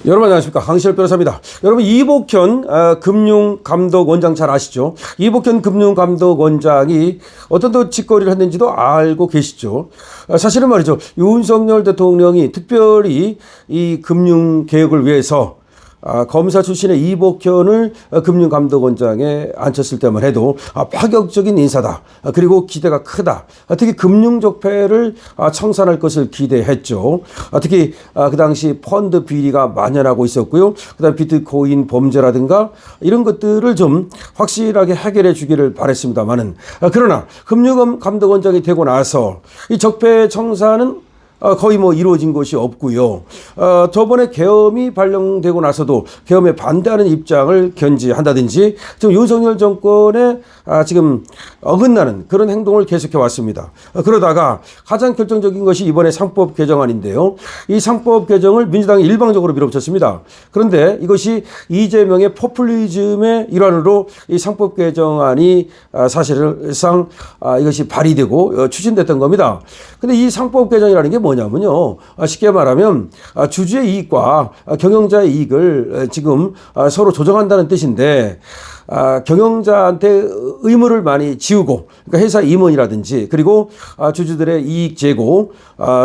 여러분 안녕하십니까, 강시열 변호사입니다. 여러분, 이복현 금융감독원장 잘 아시죠? 이복현 금융감독원장이 어떤 또 짓거리를 했는지도 알고 계시죠? 사실은 말이죠, 윤석열 대통령이 특별히 이 금융개혁을 위해서 검사 출신의 이복현을 금융감독원장에 앉혔을 때만 해도 파격적인 인사다, 그리고 기대가 크다, 특히 금융적폐를 청산할 것을 기대했죠. 특히 그 당시 펀드 비리가 만연하고 있었고요. 그다음 비트코인 범죄라든가 이런 것들을 좀 확실하게 해결해 주기를 바랬습니다만은, 그러나 금융감독원장이 되고 나서 이 적폐 청산은 거의 이루어진 것이 없고요. 저번에 계엄이 발령되고 나서도 계엄에 반대하는 입장을 견지한다든지 지금 윤석열 정권에 지금 어긋나는 그런 행동을 계속해 왔습니다. 그러다가 가장 결정적인 것이 이번에 상법 개정안인데요. 이 상법 개정을 민주당이 일방적으로 밀어붙였습니다. 그런데 이것이 이재명의 포퓰리즘의 일환으로 이 상법 개정안이 사실상 이것이 발의되고 추진됐던 겁니다. 근데 이 상법 개정이라는 게 뭐냐면요, 쉽게 말하면 주주의 이익과 경영자의 이익을 지금 서로 조정한다는 뜻인데, 경영자한테 의무를 많이 지우고, 그러니까 회사 임원이라든지, 그리고 주주들의 이익 제고,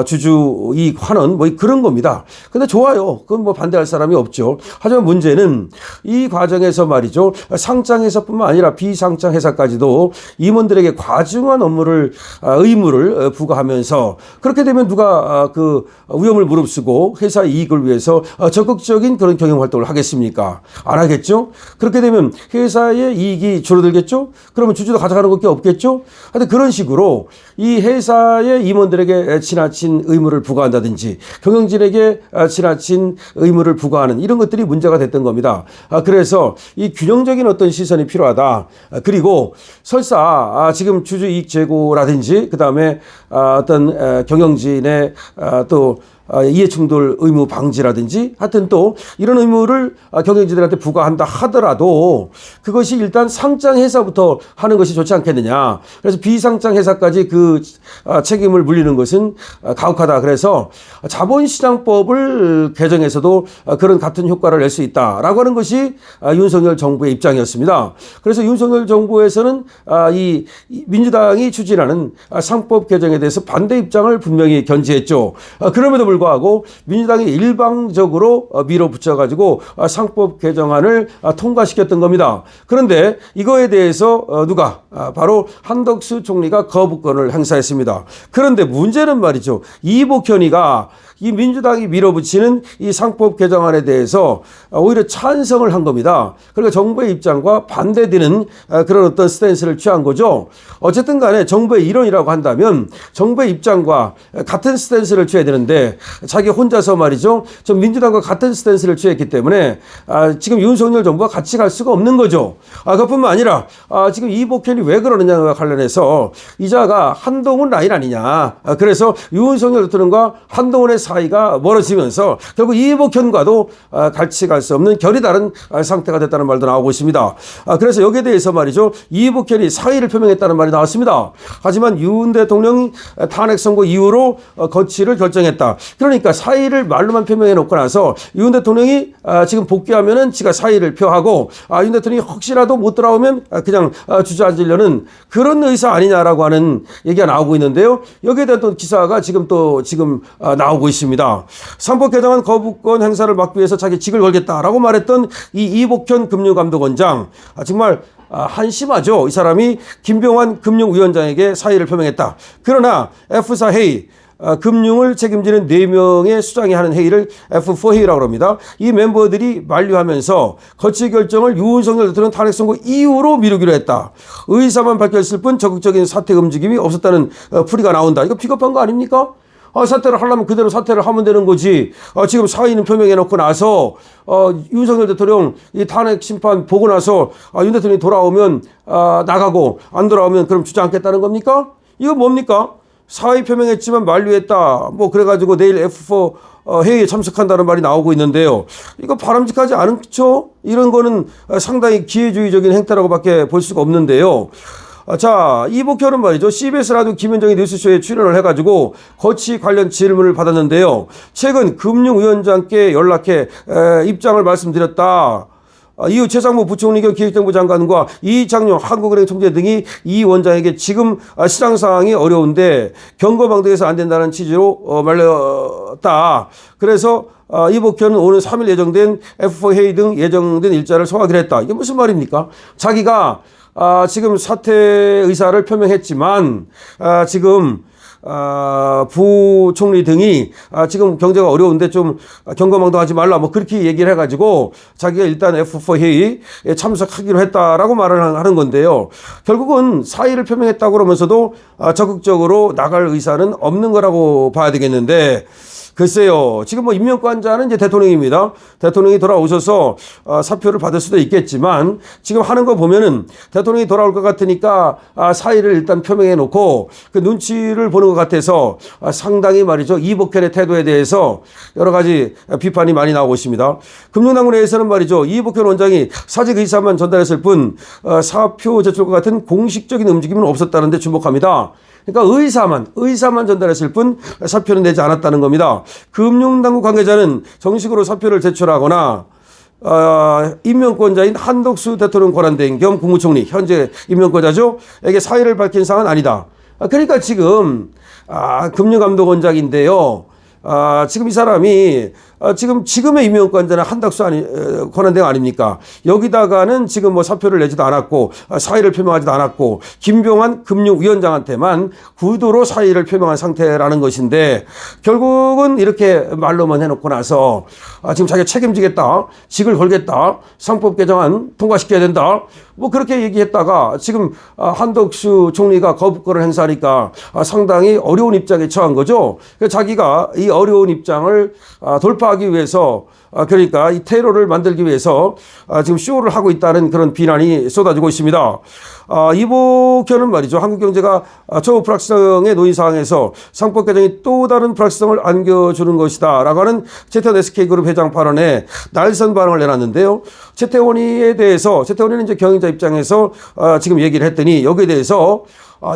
주주 이익 환원, 그런 겁니다. 근데 좋아요. 그건 반대할 사람이 없죠. 하지만 문제는 이 과정에서 말이죠, 상장 회사뿐만 아니라 비상장 회사까지도 임원들에게 과중한 의무를 부과하면서, 그렇게 되면 누가 그 위험을 무릅쓰고 회사 이익을 위해서 적극적인 그런 경영 활동을 하겠습니까? 안 하겠죠? 그렇게 되면 회사의 이익이 줄어들겠죠? 그러면 주주도 가져가는 것밖에 없겠죠? 하여튼 그런 식으로 이 회사의 임원들에게 지나친 의무를 부과한다든지 경영진에게 지나친 의무를 부과하는 이런 것들이 문제가 됐던 겁니다. 그래서 이 균형적인 어떤 시선이 필요하다. 그리고 설사 지금 주주 이익 제고라든지 그다음에 어떤 경영진의 또 이해충돌 의무 방지라든지 하여튼 또 이런 의무를 경영진들한테 부과한다 하더라도 그것이 일단 상장 회사부터 하는 것이 좋지 않겠느냐. 그래서 비상장 회사까지 그 책임을 물리는 것은 가혹하다. 그래서 자본시장법을 개정해서도 그런 같은 효과를 낼 수 있다라고 하는 것이 윤석열 정부의 입장이었습니다. 그래서 윤석열 정부에서는 이 민주당이 추진하는 상법 개정에 대해서 반대 입장을 분명히 견지했죠. 그럼에도 불구하고 민주당이 일방적으로 밀어붙여가지고 상법 개정안을 통과시켰던 겁니다. 그런데 이거에 대해서 누가? 바로 한덕수 총리가 거부권을 행사했습니다. 그런데 문제는 말이죠, 이복현이가 이 민주당이 밀어붙이는 이 상법 개정안에 대해서 오히려 찬성을 한 겁니다. 그러니까 정부의 입장과 반대되는 그런 어떤 스탠스를 취한 거죠. 어쨌든 간에 정부의 일원이라고 한다면 정부의 입장과 같은 스탠스를 취해야 되는데 자기 혼자서 말이죠, 저 민주당과 같은 스탠스를 취했기 때문에 지금 윤석열 정부가 같이 갈 수가 없는 거죠. 그뿐만 아니라 지금 이복현이 왜 그러느냐와 관련해서 이자가 한동훈 라인 아니냐. 그래서 윤석열 대통령과 한동훈의 사이가 멀어지면서 결국 이복현과도 같이 갈 수 없는 결이 다른 상태가 됐다는 말도 나오고 있습니다. 그래서 여기에 대해서 말이죠, 이복현이 사의를 표명했다는 말이 나왔습니다. 하지만 윤 대통령이 탄핵 선고 이후로 거취를 결정했다. 그러니까 사의를 말로만 표명해 놓고 나서 윤 대통령이 지금 복귀하면은 지가 사의를 표하고 윤 대통령이 혹시라도 못 돌아오면 그냥 주저앉으려는 그런 의사 아니냐라고 하는 얘기가 나오고 있는데요. 여기에 대한 또 기사가 지금 나오고 있습니다. 상법 개정안 거부권 행사를 막기 위해서 자기 직을 걸겠다라고 말했던 이 이복현 금융감독원장, 정말 한심하죠. 이 사람이 김병환 금융위원장에게 사의를 표명했다. 그러나 F4 회의, 금융을 책임지는 4명의 수장이 하는 회의를 F4 회의라고 합니다. 이 멤버들이 만류하면서 거취 결정을 윤석열 대통령 탄핵 선고 이후로 미루기로 했다. 의사만 밝혔을 뿐 적극적인 사퇴 움직임이 없었다는 풀이가 나온다. 이거 비겁한 거 아닙니까? 사퇴를 하려면 그대로 사퇴를 하면 되는 거지. 지금 사의는 표명해 놓고 나서 윤석열 대통령 이 탄핵 심판 보고 나서 윤 대통령이 돌아오면 나가고 안 돌아오면 그럼 주저앉겠다는 겁니까? 이거 뭡니까? 사의 표명했지만 만류했다. 그래가지고 내일 F4 회의에 참석한다는 말이 나오고 있는데요. 이거 바람직하지 않죠? 이런 거는 상당히 기회주의적인 행태라고밖에 볼 수가 없는데요. 자, 이복현은 말이죠. CBS 라디오 김현정의 뉴스쇼에 출연을 해가지고 거치 관련 질문을 받았는데요. 최근 금융위원장께 연락해 입장을 말씀드렸다. 이후 최상무 부총리 겸 기획정보 장관과 이창용 한국은행 총재 등이 이 원장에게 지금 시장 상황이 어려운데 경거망덕해서 안 된다는 취지로 말렸다. 그래서 이복현은 오늘 3일 예정된 F4 회의 등 예정된 일자를 소화하기로 했다. 이게 무슨 말입니까? 자기가 지금 사퇴 의사를 표명했지만 지금 부총리 등이 지금 경제가 어려운데 좀 경거망동하지 말라 뭐 그렇게 얘기를 해가지고 자기가 일단 F4 회의에 참석하기로 했다라고 말을 하는 건데요. 결국은 사의를 표명했다고 그러면서도 적극적으로 나갈 의사는 없는 거라고 봐야 되겠는데, 글쎄요. 지금 뭐 임명권자는 이제 대통령입니다. 대통령이 돌아오셔서 사표를 받을 수도 있겠지만 지금 하는 거 보면은 대통령이 돌아올 것 같으니까 사의를 일단 표명해 놓고 그 눈치를 보는 것 같아서 상당히 말이죠. 이복현의 태도에 대해서 여러 가지 비판이 많이 나오고 있습니다. 금융당국 내에서는 말이죠. 이복현 원장이 사직 의사만 전달했을 뿐 사표 제출과 같은 공식적인 움직임은 없었다는 데 주목합니다. 그러니까 의사만 전달했을 뿐 사표는 내지 않았다는 겁니다. 금융당국 관계자는 정식으로 사표를 제출하거나 임명권자인 한덕수 대통령 권한대행 겸 국무총리, 현재 임명권자죠, 에게 사의를 밝힌 사항은 아니다. 그러니까 지금 금융감독원장인데요. 지금 이 사람이 지금의 임명권자는 한덕수 권한대행 아닙니까? 여기다가는 지금 뭐 사표를 내지도 않았고 사의를 표명하지도 않았고 김병환 금융위원장한테만 구두로 사의를 표명한 상태라는 것인데, 결국은 이렇게 말로만 해놓고 나서 지금 자기가 책임지겠다, 직을 걸겠다, 상법 개정안 통과시켜야 된다, 뭐 그렇게 얘기했다가 지금 한덕수 총리가 거부권을 행사하니까 상당히 어려운 입장에 처한 거죠. 그래서 자기가 이 어려운 입장을 돌파하기 위해서, 그러니까 이 테러를 만들기 위해서 지금 쇼를 하고 있다는 그런 비난이 쏟아지고 있습니다. 이복현은 말이죠. 한국 경제가 초불확실성에 놓인 상황에서 상법 개정이 또 다른 불확실성을 안겨주는 것이다 라고 하는 최태원 SK그룹 회장 발언에 날선 반응을 내놨는데요. 최태원이에 대해서, 최태원이는 이제 경영자 입장에서 지금 얘기를 했더니 여기에 대해서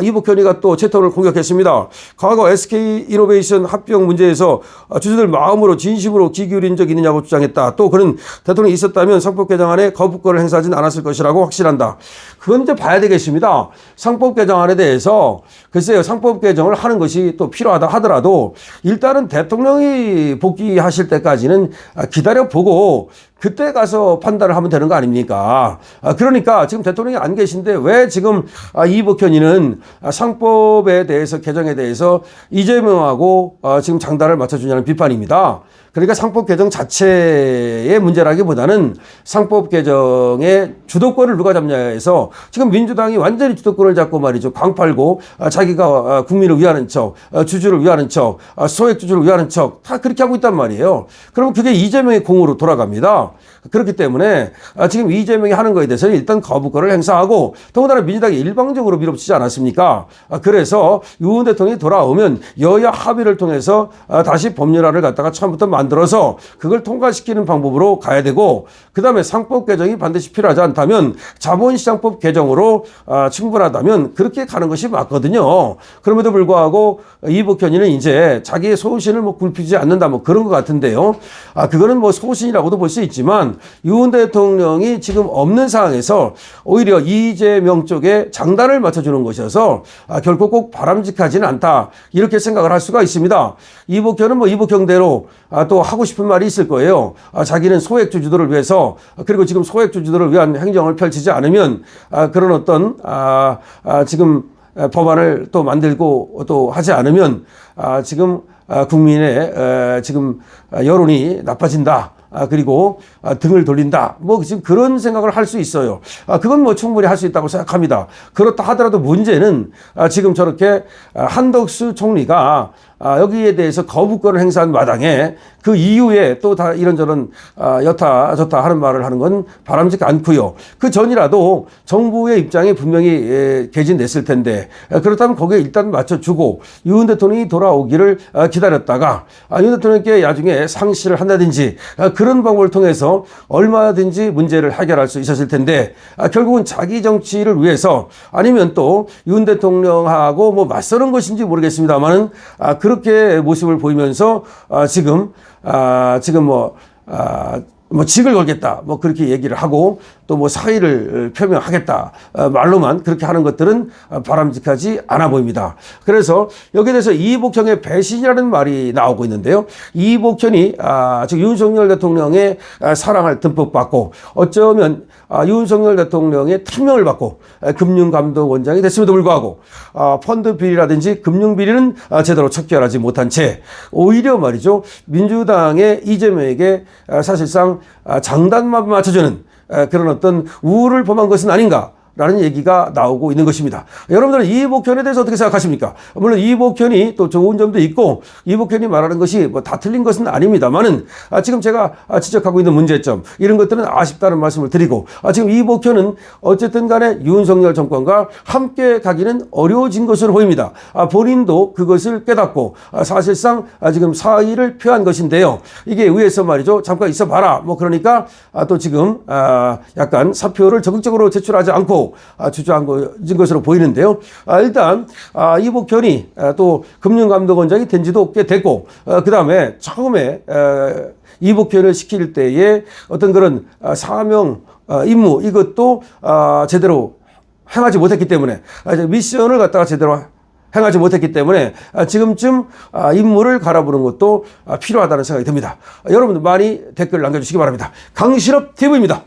이복현이가 또 최태원을 공격했습니다. 과거 SK이노베이션 합병 문제에서 주주들 마음으로 진심으로 귀 기울인 적이 있느냐고 주장했다. 또 그는 대통령이 있었다면 상법 개정안에 거부권을 행사하지는 않았을 것이라고 확신한다. 그건 이제 봐야 되겠습니다. 상법 개정안에 대해서 글쎄요, 상법 개정을 하는 것이 또 필요하다 하더라도 일단은 대통령이 복귀하실 때까지는 기다려보고 그때 가서 판단을 하면 되는 거 아닙니까? 그러니까 지금 대통령이 안 계신데 왜 지금 이복현이는 상법에 대해서, 개정에 대해서 이재명하고 지금 장단을 맞춰주냐는 비판입니다. 그러니까 상법 개정 자체의 문제라기보다는 상법 개정의 주도권을 누가 잡냐에서 지금 민주당이 완전히 주도권을 잡고 말이죠. 광팔고 자기가 국민을 위하는 척, 주주를 위하는 척, 소액 주주를 위하는 척 다 그렇게 하고 있단 말이에요. 그러면 그게 이재명의 공으로 돌아갑니다. 그렇기 때문에 지금 이재명이 하는 거에 대해서는 일단 거부권을 행사하고, 더군다나 민주당이 일방적으로 밀어붙이지 않았습니까? 그래서 윤 대통령이 돌아오면 여야 합의를 통해서 다시 법률안을 갖다가 처음부터 만들어서 그걸 통과시키는 방법으로 가야 되고, 그 다음에 상법 개정이 반드시 필요하지 않다면 자본시장법 개정으로 충분하다면 그렇게 가는 것이 맞거든요. 그럼에도 불구하고 이복현이는 이제 자기의 소신을 뭐 굴피지 않는다 뭐 그런 것 같은데요. 그거는 뭐 소신이라고도 볼 수 있지만 윤 대통령이 지금 없는 상황에서 오히려 이재명 쪽에 장단을 맞춰주는 것이어서 결코 꼭 바람직하지는 않다, 이렇게 생각을 할 수가 있습니다. 이복현은 뭐 이복현대로 또 하고 싶은 말이 있을 거예요. 자기는 소액 주주들을 위해서, 그리고 지금 소액 주주들을 위한 행정을 펼치지 않으면 그런 어떤 지금 법안을 또 만들고 또 하지 않으면 지금 국민의 지금 여론이 나빠진다, 그리고 등을 돌린다, 뭐 지금 그런 생각을 할 수 있어요. 그건 뭐 충분히 할 수 있다고 생각합니다. 그렇다 하더라도 문제는 지금 저렇게 한덕수 총리가 여기에 대해서 거부권을 행사한 마당에 그 이후에 또 다 이런저런 여타 저타 하는 말을 하는 건 바람직하지 않고요. 그 전이라도 정부의 입장이 분명히 개진됐을 텐데 그렇다면 거기에 일단 맞춰주고 윤 대통령이 돌아오기를 기다렸다가 윤 대통령께 나중에 상시를 한다든지 그런 방법을 통해서 얼마든지 문제를 해결할 수 있었을 텐데 결국은 자기 정치를 위해서 아니면 또 윤 대통령하고 뭐 맞서는 것인지 모르겠습니다만은 그렇게 모습을 보이면서 지금 뭐 직을 걸겠다 뭐 그렇게 얘기를 하고 또 뭐 사의를 표명하겠다 말로만 그렇게 하는 것들은 바람직하지 않아 보입니다. 그래서 여기에 대해서 이복형의 배신이라는 말이 나오고 있는데요. 이복현이 즉 윤석열 대통령의 사랑을 듬뿍 받고 어쩌면 윤석열 대통령의 팀명을 받고 금융감독원장이 됐음에도 불구하고 펀드 비리라든지 금융 비리는 제대로 척결하지 못한 채 오히려 말이죠 민주당의 이재명에게 사실상 장단만 맞춰주는 그런 어떤 우를 범한 것은 아닌가 라는 얘기가 나오고 있는 것입니다. 여러분들은 이복현에 대해서 어떻게 생각하십니까? 물론 이복현이 또 좋은 점도 있고 이복현이 말하는 것이 뭐 다 틀린 것은 아닙니다만은 지금 제가 지적하고 있는 문제점 이런 것들은 아쉽다는 말씀을 드리고 지금 이복현은 어쨌든 간에 윤석열 정권과 함께 가기는 어려워진 것으로 보입니다. 본인도 그것을 깨닫고 사실상 지금 사의를 표한 것인데요. 이게 위에서 말이죠. 잠깐 있어봐라. 뭐 그러니까 또 지금 약간 사표를 적극적으로 제출하지 않고 주저한 것으로 보이는데요. 일단 이복현이 또 금융감독원장이 된 지도 꽤 됐고 그 다음에 처음에 이복현을 시킬 때에 어떤 그런 사명 임무 이것도 제대로 행하지 못했기 때문에 미션을 갖다가 제대로 행하지 못했기 때문에 지금쯤 임무를 갈아보는 것도 필요하다는 생각이 듭니다. 여러분들 많이 댓글 남겨주시기 바랍니다. 강신업 TV입니다.